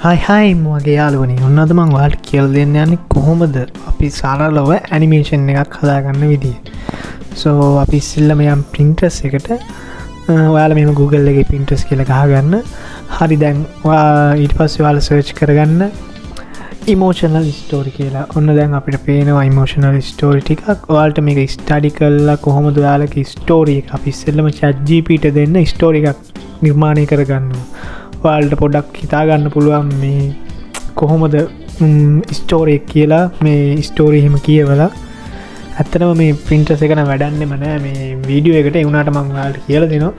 හයි මගේ යාළුවනේ ඔන්න අද මං ඔයාලට කියලා දෙන්න යන්නේ කොහොමද අපි සරලව ඇනිමේෂන් එකක් හදාගන්න විදිය. සෝ අපි ඉස්සෙල්ලම යම් Pinterest එකට ඔයාලා මෙහෙම Google එකේ Pinterest කියලා ගහගන්න. හරි දැන් ඔයා ඊට පස්සේ ඔයාලා search කරගන්න emotional story කියලා. ඔන්න දැන් අපිට පේනවා emotional story ටිකක්. ඔයාලට මේක study කරලා කොහොමද ඔයාලගේ story එක අපි ඉස්සෙල්ලම ChatGPT දෙන්න story එකක් නිර්මාණය කරගන්න. ඔයාලට පොඩ්ඩක් හිතා ගන්න පුළුවන් මේ කොහොමද ස්ටෝරි එක කියලා මේ ස්ටෝරි එහෙම කියවලා ඇත්තටම මේ Pinterest එක නම් වැඩන්නේම නෑ මේ වීඩියෝ එකට ඒ වුණාට මම ඔයාලට කියලා දෙනවා.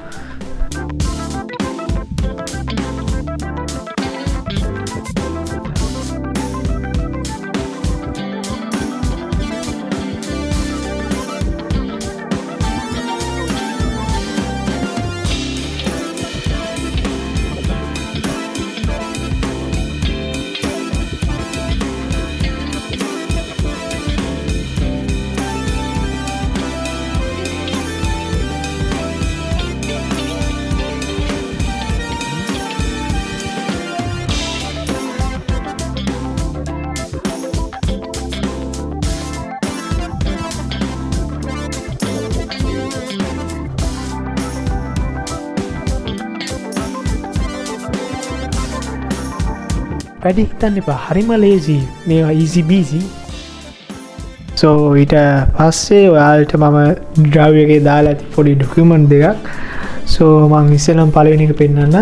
වැඩි හිතන්න එපා හරිම ලේසි මේවා easy busy. සෝ ඊට පස්සේ ඔයාලට මම drive එකේ දාලා ඇති පොඩි document දෙකක්. සෝ මම ඉස්සෙල්ලම පළවෙනි එක පෙන්නන්න.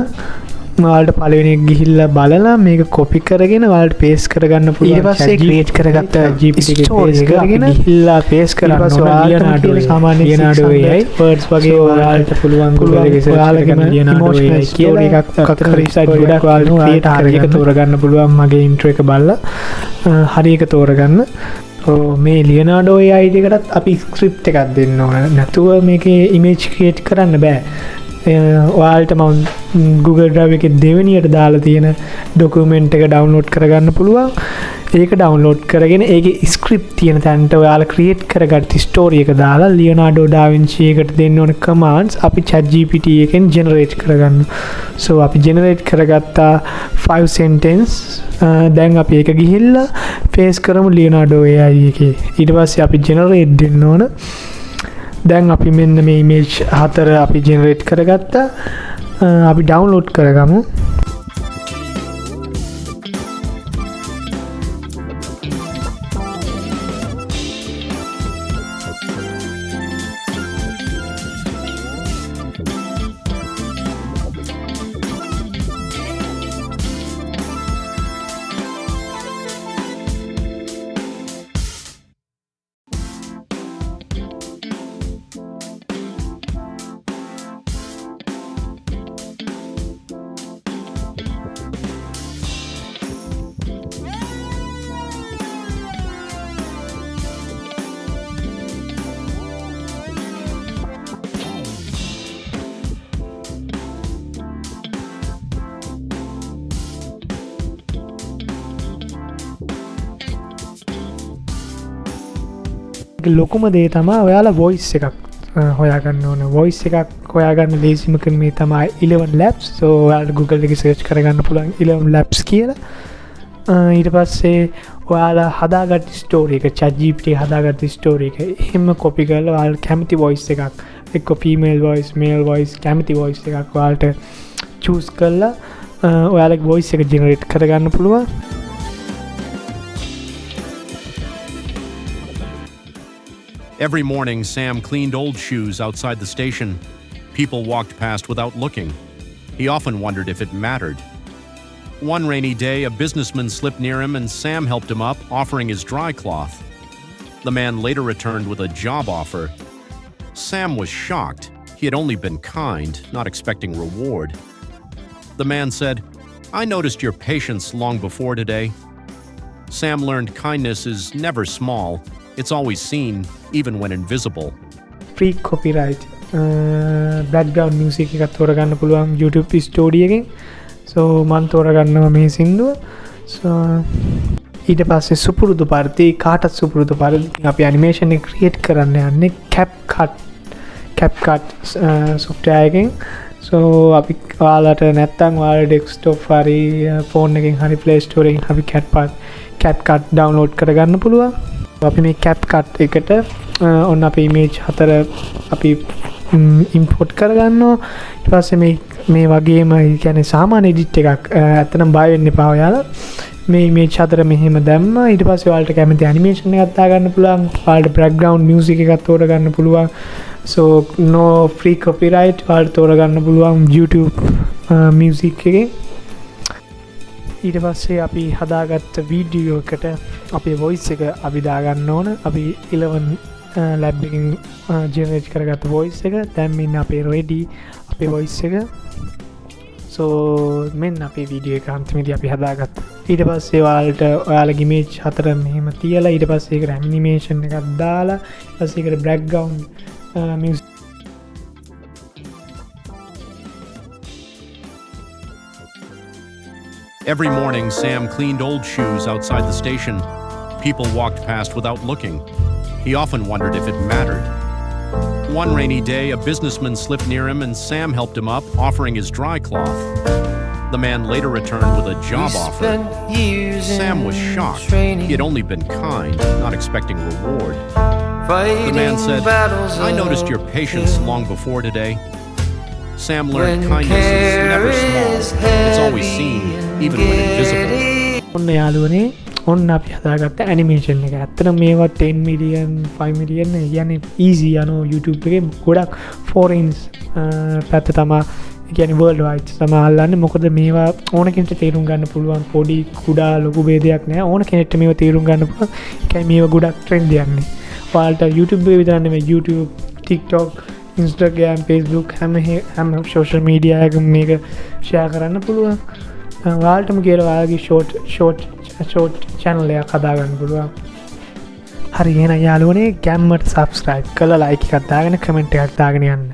ඔයාලට පළවෙනි එක ගිහිල්ලා බලලා මේක copy කරගෙන ඔයාලට paste කරගන්න පුළුවන්. ඊට පස්සේ create කරගත්ත GPT එකේ paste කරගෙන ගිහිල්ලා paste කරන්න ඕන. සාමාන්‍ය Leonardo AI words වගේ ඔයාලට පුළුවන් Google එකේ search කරගෙන Leonardo AI කියලා එකක් හරි site ගොඩක් ඔයාලට create කරගෙන තෝරගන්න පුළුවන්. මගේ intro එක බලලා හරි එක තෝරගන්න. මේ Leonardo AI එකටත් අපි script එකක් දෙන්න ඕන. නැතුව මේකේ image create කරන්න බෑ. ඔයාලට මම Google Drive එකේ දෙවෙනියට දාලා තියෙන document එක download කරගන්න පුළුවන්. ඒක download කරගෙන ඒකේ script තියෙන තැනට ඔයාලා create කරගත්ත story එක දාලා Leonardo da Vinci එකට දෙන්න ඕන commands අපි ChatGPT එකෙන් generate කරගන්න. So අපි generate කරගත්තා 5 sentence. දැන් අපි ඒක ගිහිල්ලා paste කරමු Leonardo AI එකේ. ඊට පස්සේ අපි generate දෙන්න ඕන. දැන් අපි මෙන්න මේ image 4 අපි generate කරගත්තා. අපි download කරගමු. ලොකුම දේ තමයි ඔයාලා voice එකක් හොයාගන්න ඕන. voice එකක් හොයාගන්න ලේසිම ක්‍රමය තමයි 11 labs. so ඔයාලා Google එකේ search කරගන්න පුළුවන් 11 labs කියලා. ඊට පස්සේ ඔයාලා හදාගත්ත story එක ChatGPT හදාගත්ත story එක එහෙම copy කරලා ඔයාලා කැමති voice එකක් එක්ක female voice male voice කැමති voice එකක් ඔයාලට choose කරලා ඔයාලගේ voice එක generate කරගන්න පුළුවන්. Every morning, Sam cleaned old shoes outside the station. People walked past without looking. He often wondered if it mattered. One rainy day, a businessman slipped near him and Sam helped him up, offering his dry cloth. The man later returned with a job offer. Sam was shocked. He had only been kind, not expecting reward. The man said, "I noticed your patience long before today." Sam learned kindness is never small. It's always seen, even when invisible. Free copyright. Background music එකක් තෝරගන්න පුළුවන් YouTube story එකෙන්. So මම තෝරගන්නවා මේ සින්දුව. So ඊට පස්සේ සුපුරුදු පරිදි කාටත් සුපුරුදු පරිදි අපි animation එක create කරන්න යන්නේ CapCut software එකෙන්. සෝ අපි ඔයාලට නැත්තම් ඔයාලා ඩෙස්ක්ටොප් හරි ෆෝන් එකෙන් හරි ප්ලේ ස්ටෝර් එකෙන් අපි CapCut ඩවුන්ලෝඩ් කරගන්න පුළුවන්. අපි මේ CapCut එකට ඔන්න අපේ ඉමේජ් 4 අපි ඉම්පෝට් කරගන්නවා. ඊට පස්සේ මේ වගේම කියන්නේ සාමාන්‍ය එඩිට් එකක් ඇත්තටම බය වෙන්න එපා ඔයාලා. මේ ඉමේජ් 4 මෙහෙම දැම්මා. ඊට පස්සේ ඔයාලට කැමති ඇනිමේෂන් එකක් දාගන්න පුළුවන්. ඔයාලට බෑග්ග්‍රවුන්ඩ් මියුසික් එකක් තෝරගන්න පුළුවන්. so no free copyright ඔයාලට තෝරගන්න පුළුවන් YouTube මියුසික් එකේ. ඊට පස්සේ අපි හදාගත්ත වීඩියෝ එකට අපේ වොයිස් එක අපි දාගන්න ඕන. අපි 11 ලැබ් එකකින් ජෙනරේට් කරගත්ත වොයිස් එක. දැන් මෙන්න අපේ රෙඩි අපේ වොයිස් එක. so මෙන්න අපේ වීඩියෝ එක අන්තිමේදී අපි හදාගත්තා. ඊට පස්සේ ඔයාලගේ ඉමේජ් 4 මෙහෙම තියලා ඊට පස්සේ ඒකට ඇනිමේෂන් එකක් දාලා ඊට පස්සේ ඒකට background music. Every morning, Sam cleaned old shoes outside the station. People walked past without looking. He often wondered if it mattered. One rainy day, a businessman slipped near him and Sam helped him up, offering his dry cloth. The man later returned with a job offer. Sam was shocked. He had only been kind, not expecting reward. The man said, "I noticed your patience long before today." Sam learned kindness is never small. It's always seen, even when invisible. ඔන්න යාළුවනේ ඔන්න අපි හදාගත්ත animation එක. ඇත්තටම මේවා 10 million 5 million කියන්නේ easy යනවා YouTube එකේ. ගොඩක් ෆොරින්ස් පැත්ත තමයි කියන්නේ වර්ල්ඩ් වයිඩ් තමයි අල්ලන්නේ. මොකද මේවා ඕන කෙනෙක්ට තේරුම් ගන්න පුළුවන්. පොඩි කුඩා ලොකු ભેදයක් නැහැ. ඕන කෙනෙක්ට මේවා තේරුම් ගන්න පුළුවන්. ඒකයි මේවා ගොඩක් ට්‍රෙන්ඩ් යන්නේ. ඔයාලට YouTube එකේ විතරක් නෙමෙයි YouTube, TikTok, Instagram, Facebook හැම social media එකම මේක share කරන්න පුළුවන්. ඔයාලටම කියලා ඔයාලගේ short channel එකක් හදාගන්න පුළුවන්. හරි එහෙනම් යාළුවනේ ගැම්මට subscribe කරලා like එකක් දාගෙන comment එකක් දාගෙන යන්න.